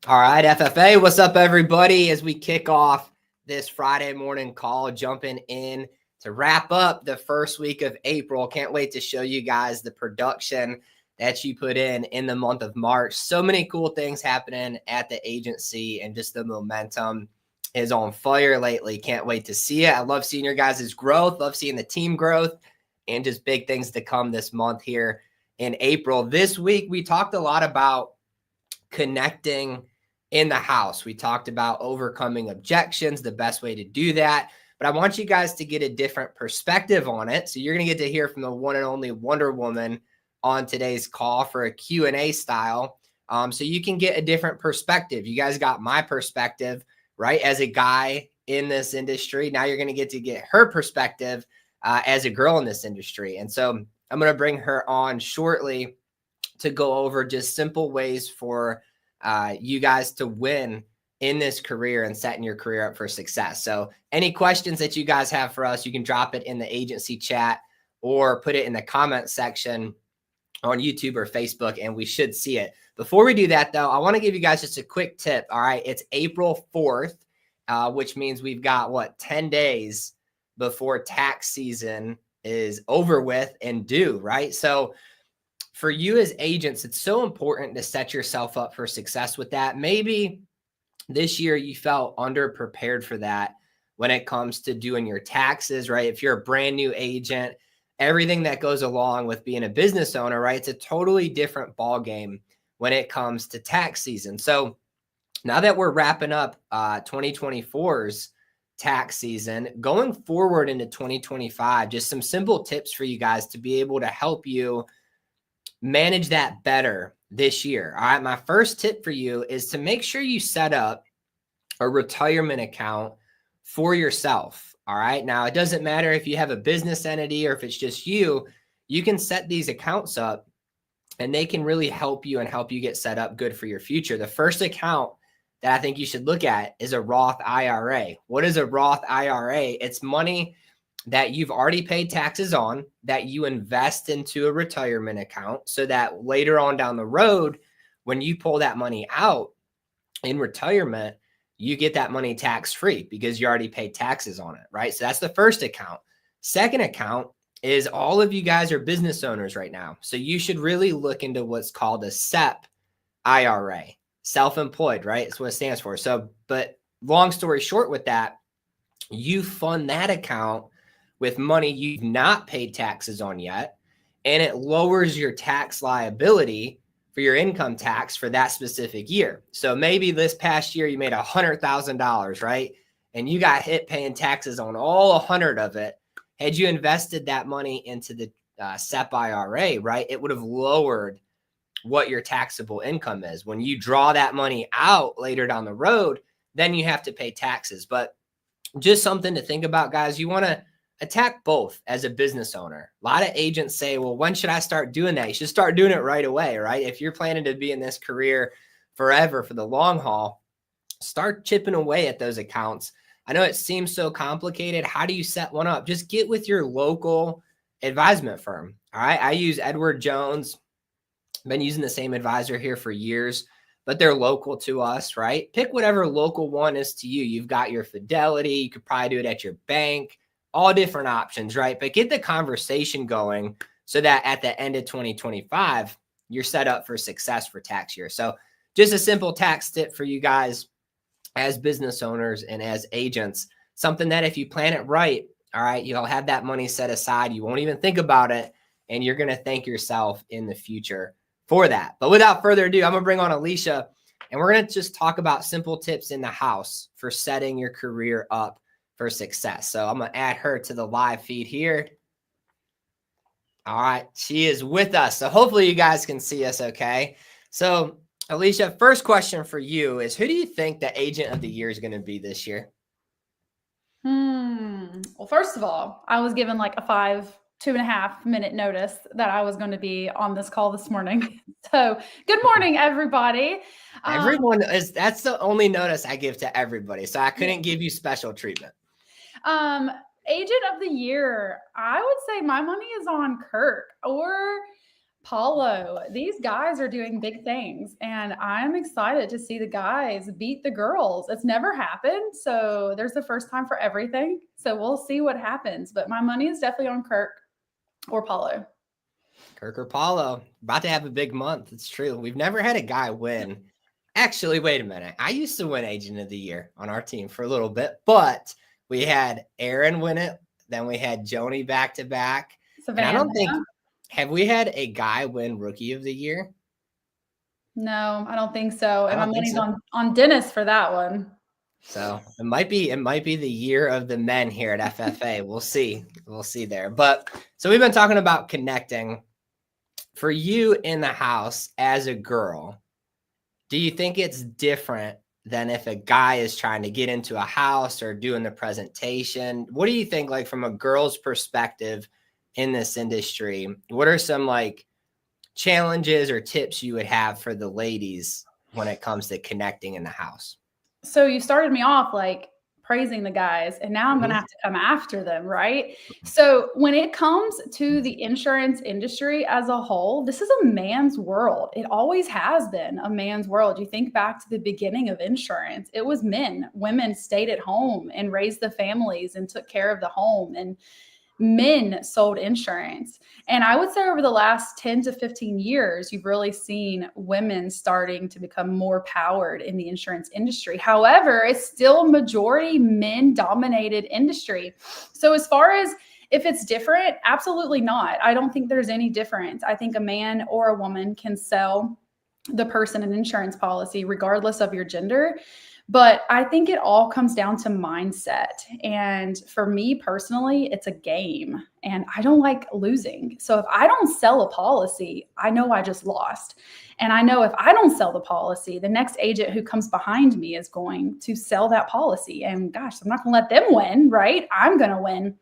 All right, FFA, what's up, everybody? As we kick off this Friday morning call, jumping in to wrap up the first week of April. Can't wait to show you guys the production that you put in the month of March. So many cool things happening at the agency, and just the momentum is on fire lately. Can't wait to see it. I love seeing your guys' growth, love seeing the team growth, and just big things to come this month here in April. This week, we talked a lot about connecting in the house. We talked about overcoming objections, the best way to do that. But I want you guys to get a different perspective on it. So you're going to get to hear from the one and only Wonder Woman on today's call for a Q&A style. So you can get a different perspective. You guys got my perspective, right? As a guy in this industry. Now you're going to get her perspective as a girl in this industry. And so I'm going to bring her on shortly to go over just simple ways for you guys to win in this career and setting your career up for success. So any questions that you guys have for us, you can drop it in the agency chat or put it in the comment section on YouTube or Facebook, and we should see it. Before we do that, though, I want to give you guys just a quick tip. All right, it's April 4th, which means we've got, 10 days before tax season is over with and due, right? So for you as agents, it's so important to set yourself up for success with that. Maybe this year you felt underprepared for that when it comes to doing your taxes, right? If you're a brand new agent, everything that goes along with being a business owner, right? It's a totally different ball game when it comes to tax season. So now that we're wrapping up 2024's tax season, going forward into 2025, just some simple tips for you guys to be able to help you manage that better this year. All right. My first tip for you is to make sure you set up a retirement account for yourself. All right. Now, it doesn't matter if you have a business entity or if it's just you can set these accounts up and they can really help you and help you get set up good for your future. The first account that I think you should look at is a Roth IRA. What is a Roth IRA? It's money that you've already paid taxes on that you invest into a retirement account so that later on down the road, when you pull that money out in retirement, you get that money tax-free because you already paid taxes on it, right? So that's the first account. Second account is all of you guys are business owners right now. So you should really look into what's called a SEP IRA, self-employed, right? That's what it stands for. So, but long story short with that, you fund that account with money you've not paid taxes on yet, and it lowers your tax liability for your income tax for that specific year. So maybe this past year you made $100,000, right? And you got hit paying taxes on all 100 of it. Had you invested that money into the SEP IRA, right, it would have lowered what your taxable income is. When you draw that money out later down the road, then you have to pay taxes. But just something to think about, guys. You want to attack both as a business owner. A lot of agents say, well, when should I start doing that? You should start doing it right away, right? If you're planning to be in this career forever for the long haul, start chipping away at those accounts. I know it seems so complicated. How do you set one up? Just get with your local advisement firm. All right. I use Edward Jones. Been using the same advisor here for years, but they're local to us, right? Pick whatever local one is to you. You've got your Fidelity. You could probably do it at your bank, all different options, right? But get the conversation going so that at the end of 2025, you're set up for success for tax year. So just a simple tax tip for you guys as business owners and as agents, something that if you plan it right, all right, you'll have that money set aside. You won't even think about it, and you're going to thank yourself in the future for that. But without further ado, I'm going to bring on Alicia, and we're going to just talk about simple tips in the house for setting your career up for success. So I'm going to add her to the live feed here. All right. She is with us. So hopefully you guys can see us okay. So Alicia, first question for you is, who do you think the agent of the year is going to be this year? Well, first of all, I was given like a 2.5 minute notice that I was going to be on this call this morning. So good morning, everybody. Everyone that's the only notice I give to everybody. So I couldn't give you special treatment. Agent of the year, I would say my money is on Kirk, or Paulo, these guys are doing big things, and I'm excited to see the guys beat the girls. It's never happened, so there's the first time for everything. So we'll see what happens, but my money is definitely on Kirk or Paulo. Kirk or Paulo, about to have a big month. It's true. We've never had a guy win. Actually, wait a minute. I used to win Agent of the Year on our team for a little bit, but we had Aaron win it. Then we had Joni back to back. And I don't think, have we had a guy win Rookie of the Year? No, I don't think so. And my money's on Dennis for that one. So it might be the year of the men here at FFA. We'll see. We'll see there. But so we've been talking about connecting. For you in the house as a girl, do you think it's different than if a guy is trying to get into a house or doing the presentation? What do you think, like from a girl's perspective in this industry? What are some like challenges or tips you would have for the ladies when it comes to connecting in the house? So you started me off like praising the guys, and now I'm going to have to come after them, right? So when it comes to the insurance industry as a whole, this is a man's world. It always has been a man's world. You think back to the beginning of insurance, it was men. Women stayed at home and raised the families and took care of the home, and men sold insurance. And I would say over the last 10 to 15 years, you've really seen women starting to become more powered in the insurance industry. However, it's still majority men dominated industry. So as far as if it's different, absolutely not. I don't think there's any difference. I think a man or a woman can sell the person an insurance policy regardless of your gender. But I think it all comes down to mindset. And for me personally, it's a game and I don't like losing. So if I don't sell a policy, I know I just lost. And I know if I don't sell the policy, the next agent who comes behind me is going to sell that policy. And gosh, I'm not going to let them win, right? I'm going to win.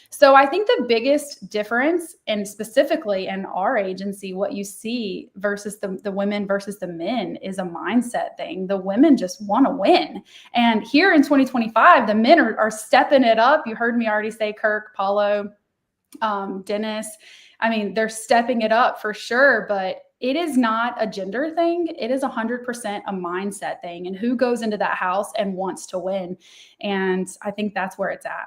So I think the biggest difference, and specifically in our agency, what you see versus the women versus the men is a mindset thing. The women just want to win. And here in 2025, the men are stepping it up. You heard me already say Kirk, Paulo, Dennis. I mean, they're stepping it up for sure, but it is not a gender thing. It is 100% a mindset thing, and who goes into that house and wants to win. And I think that's where it's at.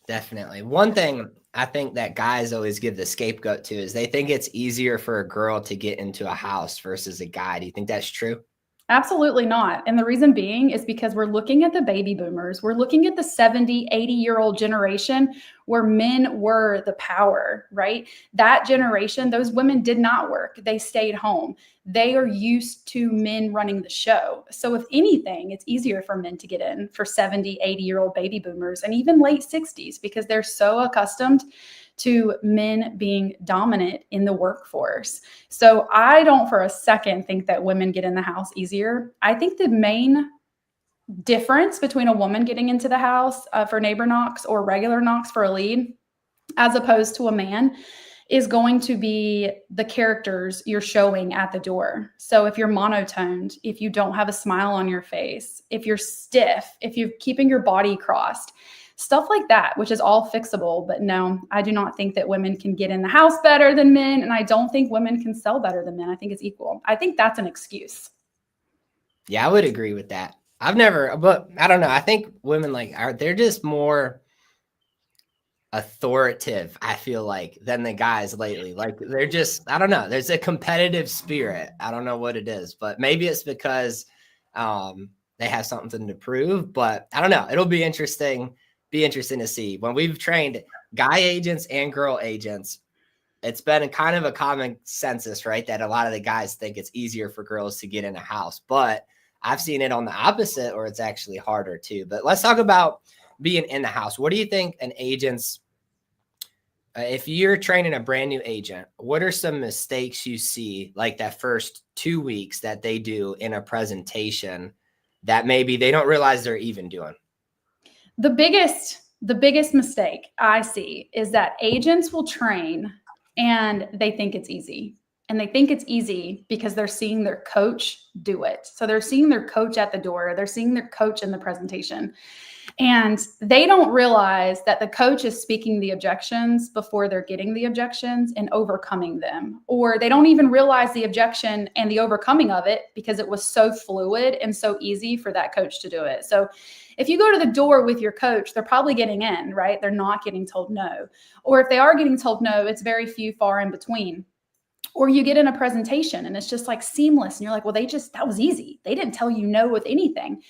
Definitely. One thing I think that guys always give the scapegoat to is they think it's easier for a girl to get into a house versus a guy. Do you think that's true? Absolutely not. And the reason being is because we're looking at the baby boomers. We're looking at the 70, 80-year-old generation where men were the power, right? That generation, those women did not work. They stayed home. They are used to men running the show. So if anything, it's easier for men to get in for 70, 80-year-old baby boomers and even late 60s because they're so accustomed to men being dominant in the workforce. So I don't for a second think that women get in the house easier. I think the main difference between a woman getting into the house for neighbor knocks or regular knocks for a lead, as opposed to a man, is going to be the characters you're showing at the door. So if you're monotoned, if you don't have a smile on your face, if you're stiff, if you're keeping your body crossed, stuff like that, which is all fixable. But no, I do not think that women can get in the house better than men. And I don't think women can sell better than men. I think it's equal. I think that's an excuse. Yeah, I would agree with that. But I don't know. I think women they're just more authoritative, I feel like, than the guys lately. Like they're just, I don't know. There's a competitive spirit. I don't know what it is, but maybe it's because they have something to prove, but I don't know. It'll be interesting to see. When we've trained guy agents and girl agents, it's been kind of a common consensus, right? That a lot of the guys think it's easier for girls to get in a house, but I've seen it on the opposite, or it's actually harder too. But let's talk about being in the house. What do you think an agent's, if you're training a brand new agent, what are some mistakes you see like that first 2 weeks that they do in a presentation that maybe they don't realize they're even doing? The biggest mistake I see is that agents will train and they think it's easy. And they think it's easy because they're seeing their coach do it. So they're seeing their coach at the door. They're seeing their coach in the presentation. And they don't realize that the coach is speaking the objections before they're getting the objections and overcoming them. Or they don't even realize the objection and the overcoming of it because it was so fluid and so easy for that coach to do it. So if you go to the door with your coach, they're probably getting in, right? They're not getting told no. Or if they are getting told no, it's very few far in between. Or you get in a presentation and it's just like seamless. And you're like, well, that was easy. They didn't tell you no with anything.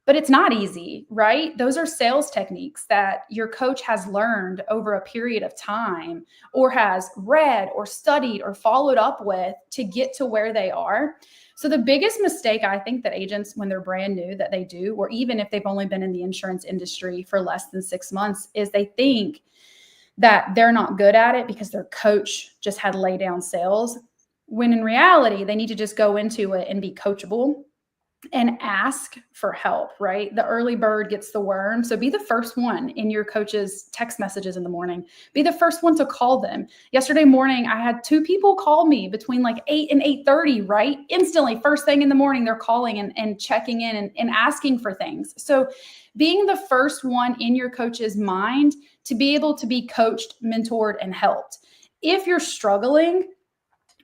But it's not easy, right? Those are sales techniques that your coach has learned over a period of time or has read or studied or followed up with to get to where they are. So the biggest mistake I think that agents, when they're brand new, that they do, or even if they've only been in the insurance industry for less than 6 months, is they think that they're not good at it because their coach just had lay down sales, when in reality, they need to just go into it and be coachable and ask for help, right? The early bird gets the worm. So be the first one in your coach's text messages in the morning. Be the first one to call them. Yesterday morning, I had 2 people call me between like 8 and 8:30, right? Instantly, first thing in the morning, they're calling and checking in and asking for things. So being the first one in your coach's mind to be able to be coached, mentored, and helped. If you're struggling,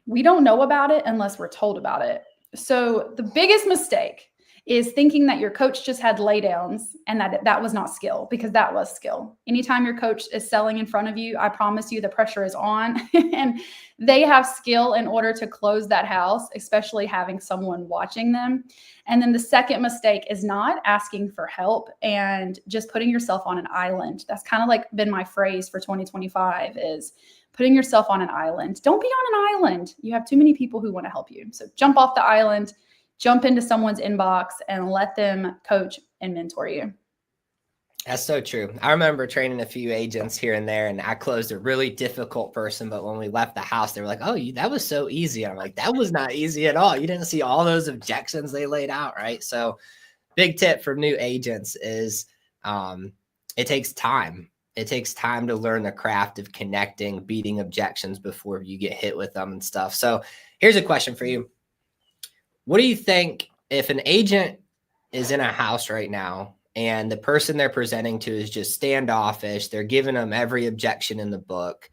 we don't know about it unless we're told about it. So the biggest mistake is thinking that your coach just had laydowns and that was not skill, because that was skill. Anytime your coach is selling in front of you, I promise you the pressure is on and they have skill in order to close that house, especially having someone watching them. And then the second mistake is not asking for help and just putting yourself on an island. That's kind of like been my phrase for 2025 is putting yourself on an island. Don't be on an island. You have too many people who want to help you. So jump off the island, jump into someone's inbox and let them coach and mentor you. That's so true. I remember training a few agents here and there, and I closed a really difficult person. But when we left the house, they were like, oh, that was so easy. I'm like, that was not easy at all. You didn't see all those objections they laid out, right? So big tip for new agents is it takes time. It takes time to learn the craft of connecting, beating objections before you get hit with them and stuff. So here's a question for you. What do you think if an agent is in a house right now and the person they're presenting to is just standoffish, they're giving them every objection in the book,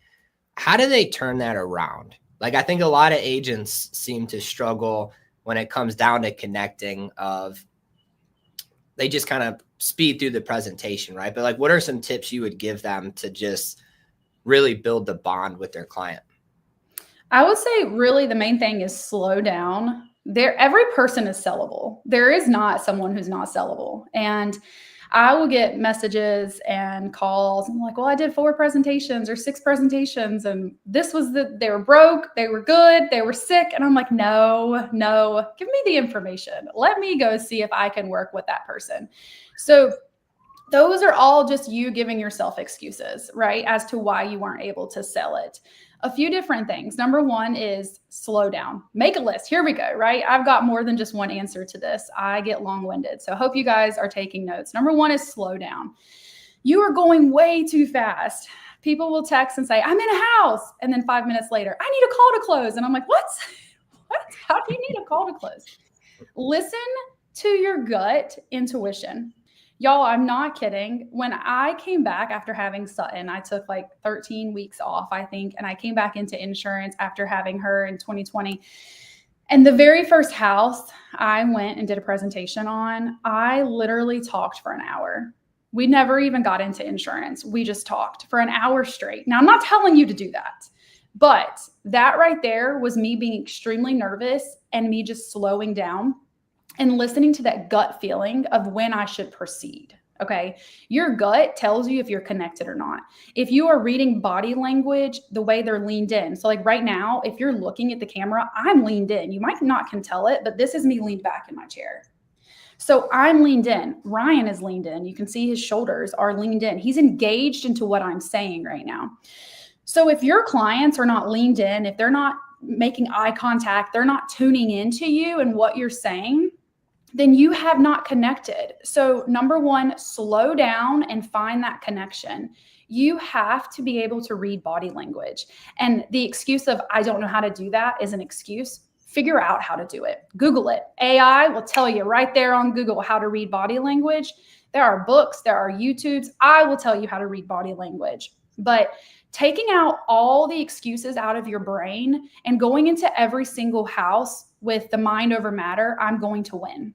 how do they turn that around? Like, I think a lot of agents seem to struggle when it comes down to connecting they just kind of speed through the presentation, right? But like, what are some tips you would give them to just really build the bond with their client? I would say really the main thing is slow down. Every person is sellable. There is not someone who's not sellable. And I will get messages and calls. I'm like, well, I did 4 presentations or 6 presentations and they were broke, they were good, they were sick. And I'm like, no, give me the information. Let me go see if I can work with that person. So those are all just you giving yourself excuses, right? As to why you weren't able to sell it. A few different things. Number 1 is slow down. Make a list. Here we go, right? I've got more than just one answer to this. I get long-winded. So I hope you guys are taking notes. Number 1 is slow down. You are going way too fast. People will text and say, I'm in a house. And then 5 minutes later, I need a call to close. And I'm like, what? How do you need a call to close? Listen to your gut intuition. Y'all, I'm not kidding. When I came back after having Sutton, I took like 13 weeks off, I think, and I came back into insurance after having her in 2020. And the very first house I went and did a presentation on, I literally talked for an hour. We never even got into insurance. We just talked for an hour straight. Now, I'm not telling you to do that, but that right there was me being extremely nervous and me just slowing down and listening to that gut feeling of when I should proceed. Okay. Your gut tells you if you're connected or not. If you are reading body language, the way they're leaned in. So like right now, if you're looking at the camera, I'm leaned in. You might not can tell it, but this is me leaned back in my chair. So I'm leaned in. Ryan is leaned in. You can see his shoulders are leaned in. He's engaged into what I'm saying right now. So if your clients are not leaned in, if they're not making eye contact, they're not tuning into you and what you're saying, then you have not connected. So number 1, slow down and find that connection. You have to be able to read body language. And the excuse of, I don't know how to do that is an excuse. figure out how to do it. Google it. AI will tell you right there on Google how to read body language. There are books, there are YouTubes. I will tell you how to read body language. But taking out all the excuses out of your brain and going into every single house with the mind over matter, I'm going to win.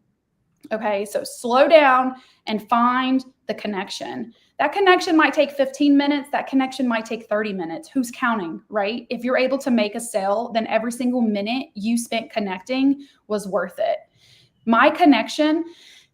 Okay, so slow down and find the connection. That connection might take 15 minutes. That connection might take 30 minutes. Who's counting, right? If you're able to make a sale, then every single minute you spent connecting was worth it. My connection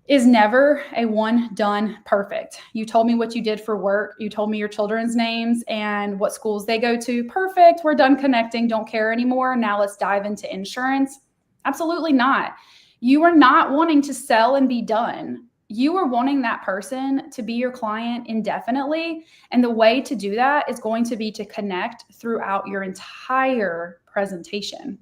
is never a one done perfect. You told me what you did for work. You told me your children's names and what schools they go to. Perfect. We're done connecting. Don't care anymore. Now let's dive into insurance. Absolutely not. You are not wanting to sell and be done. You are wanting that person to be your client indefinitely. And the way to do that is going to be to connect throughout your entire presentation.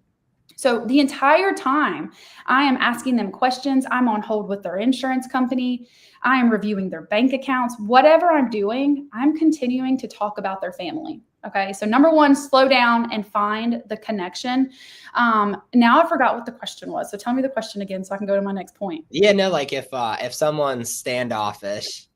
So the entire time I am asking them questions, I'm on hold with their insurance company, I am reviewing their bank accounts, whatever I'm doing, I'm continuing to talk about their family. Okay, so number one, slow down and find the connection. Now I forgot what the question was. So tell me the question again so I can go to my next point. Yeah, no, like if someone's standoffish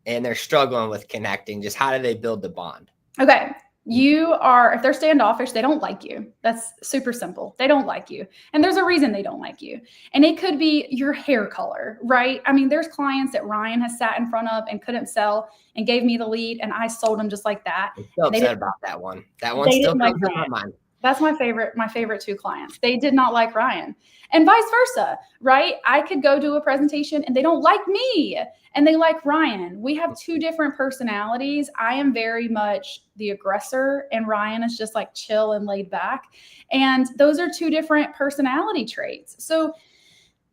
and they're struggling with connecting, just how do they build the bond? Okay. If they're standoffish, they don't like you. That's super simple. They don't like you. And there's a reason they don't like you. And it could be your hair color, right? I mean, there's clients that Ryan has sat in front of and couldn't sell and gave me the lead and I sold them just like that. I'm still upset about that one. That one still comes to my mind. That's my favorite two clients. They did not like Ryan and vice versa, right? I could go do a presentation and they don't like me and they like Ryan. We have two different personalities. I am very much the aggressor and Ryan is just like chill and laid back. And those are two different personality traits. So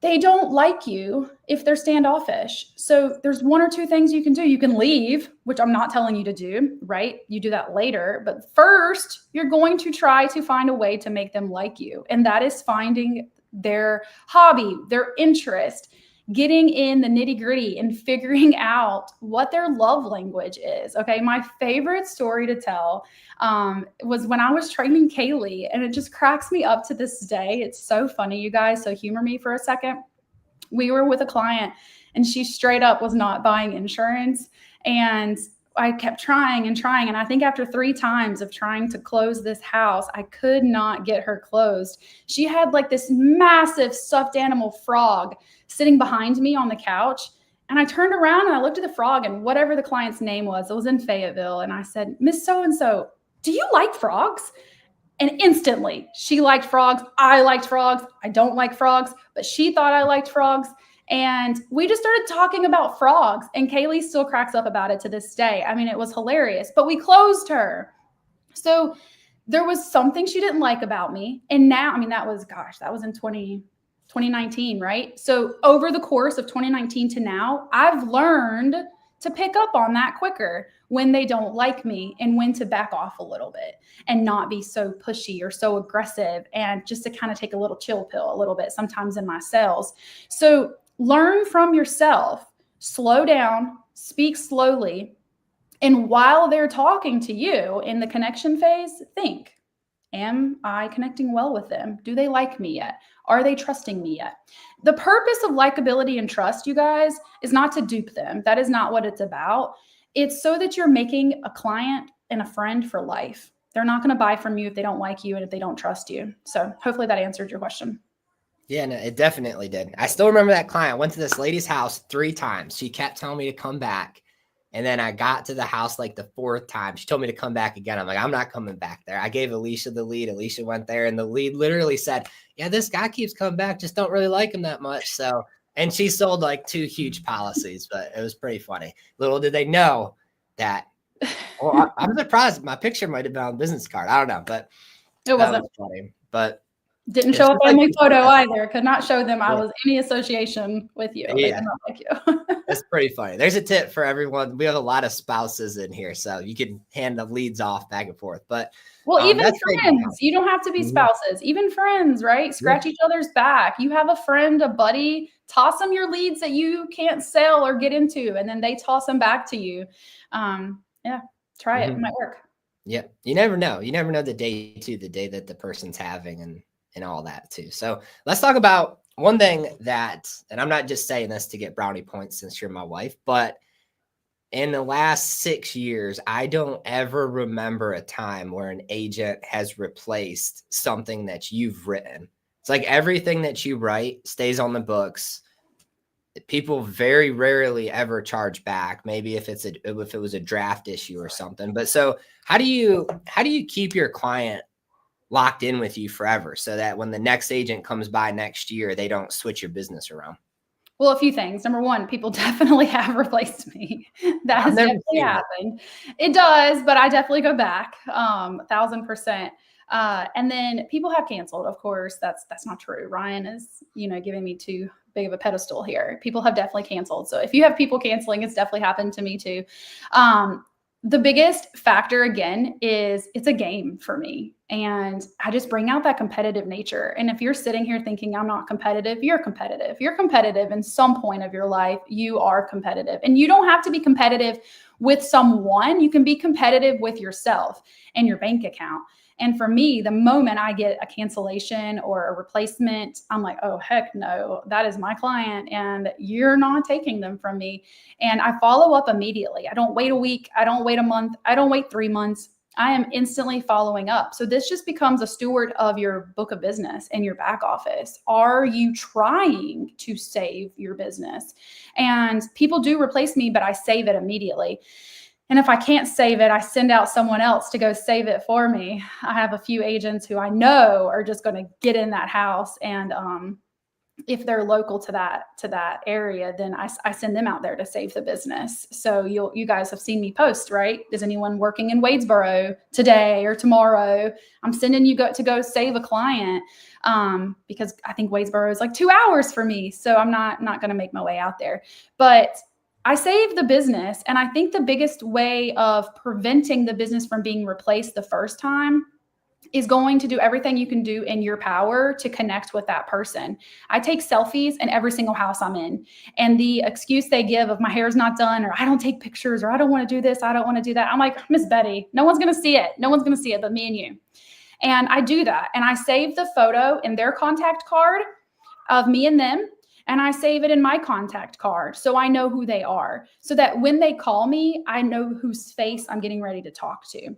they don't like you if they're standoffish. So there's one or two things you can do. You can leave, which I'm not telling you to do, right? You do that later. But first, you're going to try to find a way to make them like you. And that is finding their hobby, their interest, getting in the nitty-gritty and figuring out what their love language is. Okay, my favorite story to tell was when I was training Kaylee, and it just cracks me up to this day. It's so funny, you guys, so humor me for a second. We were with a client and she straight up was not buying insurance, and I kept trying and trying. And I think after 3 times of trying to close this house, I could not get her closed. She had like this massive stuffed animal frog sitting behind me on the couch. And I turned around and I looked at the frog and whatever the client's name was, it was in Fayetteville. And I said, Miss So-and-so, do you like frogs? And instantly she liked frogs. I liked frogs. I don't like frogs, but she thought I liked frogs. And we just started talking about frogs, and Kaylee still cracks up about it to this day. I mean, it was hilarious, but we closed her. So there was something she didn't like about me. And now, I mean, that was in 2019, right? So over the course of 2019 to now, I've learned to pick up on that quicker when they don't like me and when to back off a little bit and not be so pushy or so aggressive, and just to kind of take a little chill pill a little bit sometimes in my sales. So learn from yourself, slow down, speak slowly. And while they're talking to you in the connection phase, think, am I connecting well with them? Do they like me yet? Are they trusting me yet? The purpose of likability and trust, you guys, is not to dupe them. That is not what it's about. It's so that you're making a client and a friend for life. They're not going to buy from you if they don't like you and if they don't trust you. So hopefully that answered your question. Yeah, no, it definitely did. I still remember that client. I went to this lady's house 3 times. She kept telling me to come back. And then I got to the house like the 4th time. She told me to come back again. I'm like, I'm not coming back there. I gave Alicia the lead. Alicia went there, and the lead literally said, yeah, this guy keeps coming back. Just don't really like him that much. So, and she sold like 2 huge policies, but it was pretty funny. Little did they know that. Well, I'm surprised. My picture might have been on a business card. I don't know, but it wasn't funny. But didn't show a family photo either. Could not show them I was any association with you. They did not like you. That's pretty funny. There's a tip for everyone. We have a lot of spouses in here, so you can hand the leads off back and forth. But even friends, you don't have to be spouses. Even friends, right? Scratch each other's back. You have a friend, a buddy, toss them your leads that you can't sell or get into, and then they toss them back to you. Try it. It might work. Yeah. You never know. You never know the day that the person's having, and and all that too. So let's talk about one thing that, and I'm not just saying this to get brownie points since you're my wife, but in the last 6 years, I don't ever remember a time where an agent has replaced something that you've written. It's like everything that you write stays on the books. People very rarely ever charge back. Maybe if it was a draft issue or something. But so how do you keep your client locked in with you forever so that when the next agent comes by next year, they don't switch your business around? Well, a few things. Number one, people definitely have replaced me. That has definitely happened. It does, but I definitely go back 1,000%. And then people have canceled. Of course, that's not true. Ryan is, giving me too big of a pedestal here. People have definitely canceled. So if you have people canceling, it's definitely happened to me too. The biggest factor again is it's a game for me. And I just bring out that competitive nature. And if you're sitting here thinking I'm not competitive, you're competitive. You're competitive in some point of your life. You are competitive. And you don't have to be competitive with someone. You can be competitive with yourself and your bank account. And for me, the moment I get a cancellation or a replacement, I'm like, oh, heck no, that is my client and you're not taking them from me. And I follow up immediately. I don't wait a week. I don't wait a month. I don't wait 3 months. I am instantly following up. So this just becomes a steward of your book of business and your back office. Are you trying to save your business? And people do replace me, but I save it immediately. And if I can't save it, I send out someone else to go save it for me. I have a few agents who I know are just going to get in that house. And if they're local to that area, then I send them out there to save the business. So you guys have seen me post, right? Is anyone working in Wadesboro today or tomorrow? I'm sending you to go save a client because I think Wadesboro is like 2 hours for me. So I'm not going to make my way out there. But I save the business. And I think the biggest way of preventing the business from being replaced the first time is going to do everything you can do in your power to connect with that person. I take selfies in every single house I'm in. And the excuse they give of my hair's not done, or I don't take pictures, or I don't want to do this, I don't want to do that. I'm like, Miss Betty, no one's going to see it. No one's going to see it but me and you. And I do that. And I save the photo in their contact card of me and them. And I save it in my contact card so I know who they are, so that when they call me, I know whose face I'm getting ready to talk to.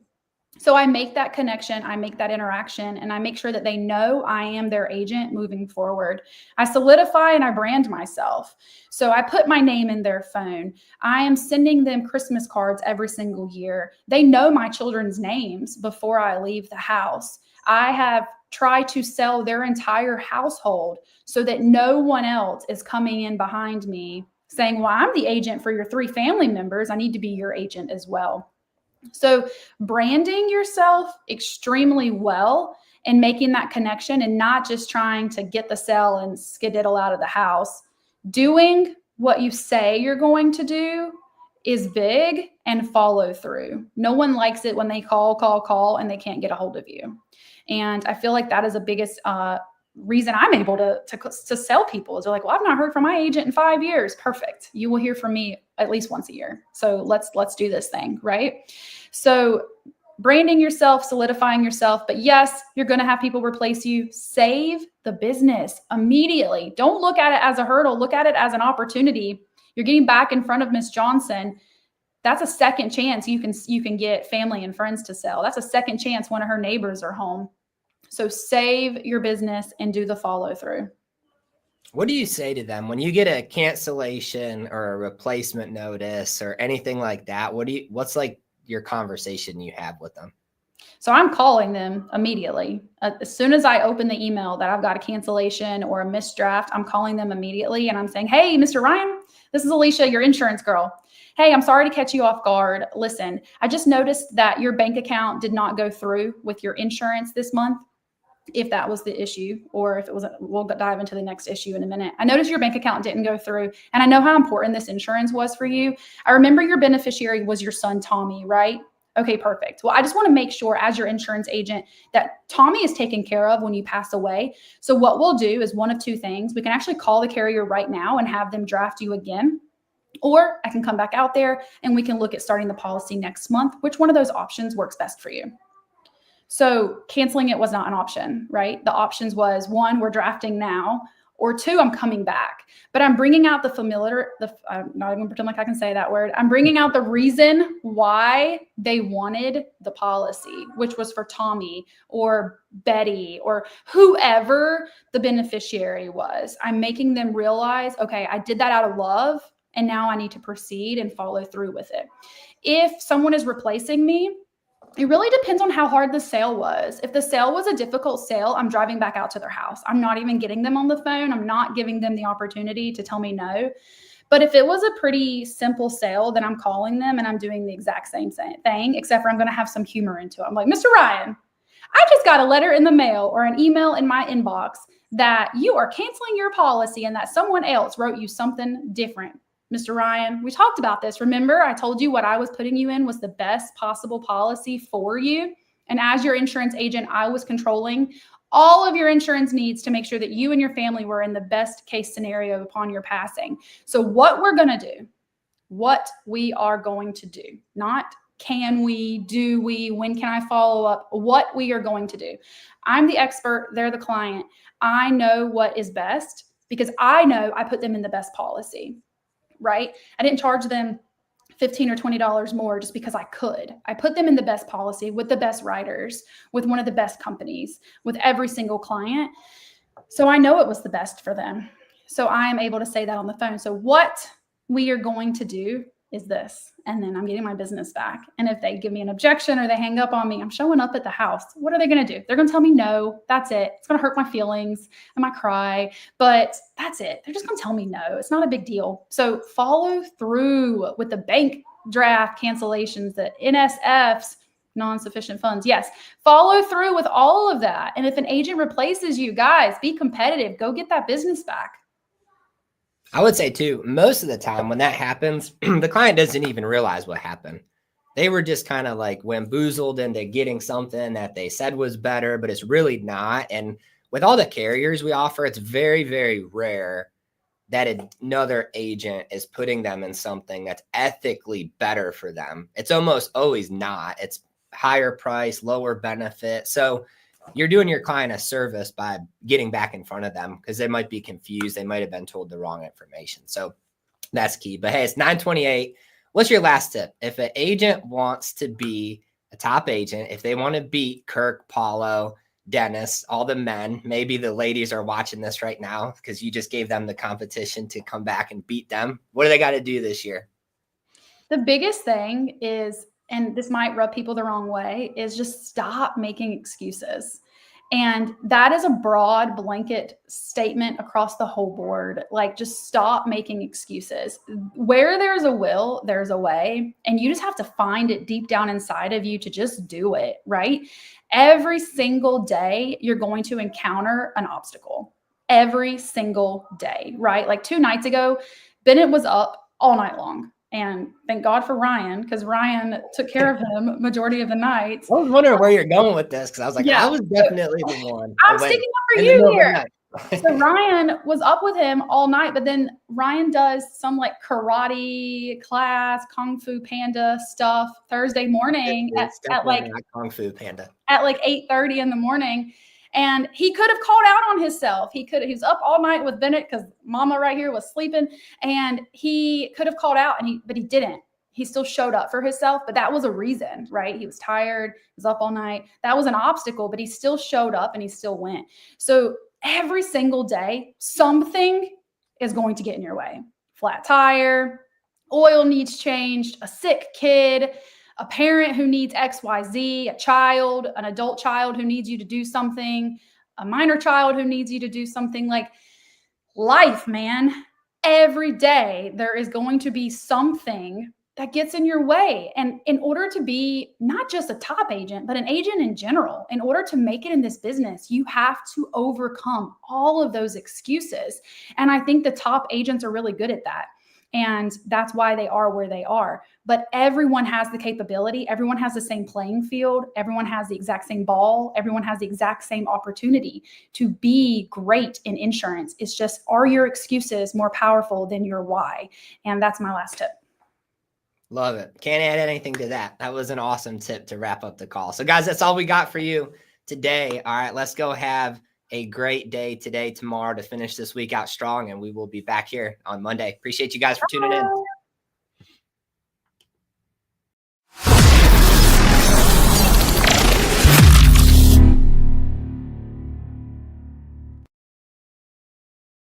So I make that connection, I make that interaction, and I make sure that they know I am their agent moving forward. I solidify and I brand myself. So I put my name in their phone. I am sending them Christmas cards every single year. They know my children's names before I leave the house. I have tried to sell their entire household so that no one else is coming in behind me saying, well, I'm the agent for your 3 family members. I need to be your agent as well. So branding yourself extremely well and making that connection and not just trying to get the sale and skedaddle out of the house. Doing what you say you're going to do is big, and follow through. No one likes it when they call, and they can't get a hold of you. And I feel like that is the biggest reason I'm able to sell people is they're like, well, I've not heard from my agent in 5 years. Perfect. You will hear from me at least once a year. So let's do this thing, right? So branding yourself, solidifying yourself. But yes, you're going to have people replace you. Save the business immediately. Don't look at it as a hurdle. Look at it as an opportunity. You're getting back in front of Miss Johnson. That's a second chance you can get family and friends to sell. That's a second chance one of her neighbors are home. So save your business and do the follow through. What do you say to them when you get a cancellation or a replacement notice or anything like that? What's like your conversation you have with them? So I'm calling them immediately. As soon as I open the email that I've got a cancellation or a misdraft, I'm calling them immediately and I'm saying, hey, Mr. Ryan, this is Alicia, your insurance girl. Hey, I'm sorry to catch you off guard. Listen, I just noticed that your bank account did not go through with your insurance this month. If that was the issue, or if it was, we'll dive into the next issue in a minute. I noticed your bank account didn't go through, and I know how important this insurance was for you. I remember your beneficiary was your son, Tommy, right? Okay, perfect. Well, I just want to make sure as your insurance agent that Tommy is taken care of when you pass away. So what we'll do is one of two things. We can actually call the carrier right now and have them draft you again, or I can come back out there and we can look at starting the policy next month. Which one of those options works best for you? So canceling it was not an option, right? The options was 1, we're drafting now, or 2, I'm coming back. But I'm bringing out the familiar, I'm not even gonna pretend like I can say that word. I'm bringing out the reason why they wanted the policy, which was for Tommy or Betty or whoever the beneficiary was. I'm making them realize, okay, I did that out of love, and now I need to proceed and follow through with it. If someone is replacing me, it really depends on how hard the sale was. If the sale was a difficult sale, I'm driving back out to their house. I'm not even getting them on the phone. I'm not giving them the opportunity to tell me no. But if it was a pretty simple sale, then I'm calling them and I'm doing the exact same thing, except for I'm going to have some humor into it. I'm like, Mr. Ryan, I just got a letter in the mail or an email in my inbox that you are canceling your policy and that someone else wrote you something different. Mr. Ryan, we talked about this. Remember, I told you what I was putting you in was the best possible policy for you. And as your insurance agent, I was controlling all of your insurance needs to make sure that you and your family were in the best case scenario upon your passing. So what we are going to do, not can we, do we, when can I follow up, what we are going to do. I'm the expert. They're the client. I know what is best because I know I put them in the best policy. Right? I didn't charge them $15 or $20 more just because I could. I put them in the best policy with the best writers, with one of the best companies, with every single client. So I know it was the best for them. So I am able to say that on the phone. So what we are going to do is this, and then I'm getting my business back. And if they give me an objection or they hang up on me, I'm showing up at the house. What are they going to do? They're going to tell me no, that's it. It's going to hurt my feelings. I might cry, but that's it. They're just going to tell me no. It's not a big deal. So follow through with the bank draft cancellations, the NSFs, non-sufficient funds. Yes. Follow through with all of that. And if an agent replaces you, guys, be competitive. Go get that business back. I would say too, most of the time when that happens, the client doesn't even realize what happened. They were just kind of like bamboozled into getting something that they said was better, but it's really not. And with all the carriers we offer, it's very, very rare that another agent is putting them in something that's ethically better for them. It's almost always not. It's higher price, lower benefit. So you're doing your client a service by getting back in front of them because they might be confused. They might have been told the wrong information. So that's key. But hey, it's 9:28. What's your last tip? If an agent wants to be a top agent, if they want to beat Kirk, Paulo, Dennis, all the men, maybe the ladies are watching this right now because you just gave them the competition to come back and beat them. What do they got to do this year? The biggest thing is, and this might rub people the wrong way, is just stop making excuses. And that is a broad blanket statement across the whole board. Like, just stop making excuses. Where there's a will, there's a way. And you just have to find it deep down inside of you to just do it, right? Every single day, you're going to encounter an obstacle. Every single day, right? Like 2 nights ago, Bennett was up all night long. And thank God for Ryan, because Ryan took care of him majority of the night. I was wondering where you're going with this, because I was like, yeah, I was definitely the one. I'm sticking up for you here. So Ryan was up with him all night, but then Ryan does some like karate class, Kung Fu Panda stuff Thursday morning at like Kung Fu Panda at like 8:30 in the morning. And he could have called out on himself. He was up all night with Bennett because Mama right here was sleeping, and he could have called out, but he didn't. He still showed up for himself, but that was a reason, right? He was tired, he was up all night. That was an obstacle, but he still showed up and he still went. So every single day, something is going to get in your way. Flat tire, oil needs changed, a sick kid, a parent who needs XYZ, a child, an adult child who needs you to do something, a minor child who needs you to do something. Like, life, man. Every day there is going to be something that gets in your way. And in order to be not just a top agent, but an agent in general, in order to make it in this business, you have to overcome all of those excuses. And I think the top agents are really good at that. And that's why they are where they are. But everyone has the capability. Everyone has the same playing field. Everyone has the exact same ball. Everyone has the exact same opportunity to be great in insurance. It's just, are your excuses more powerful than your why? And that's my last tip. Love it. Can't add anything to that. That was an awesome tip to wrap up the call. So guys, that's all we got for you today. All right, let's go have a great day today, tomorrow to finish this week out strong. And we will be back here on Monday. Appreciate you guys for tuning in.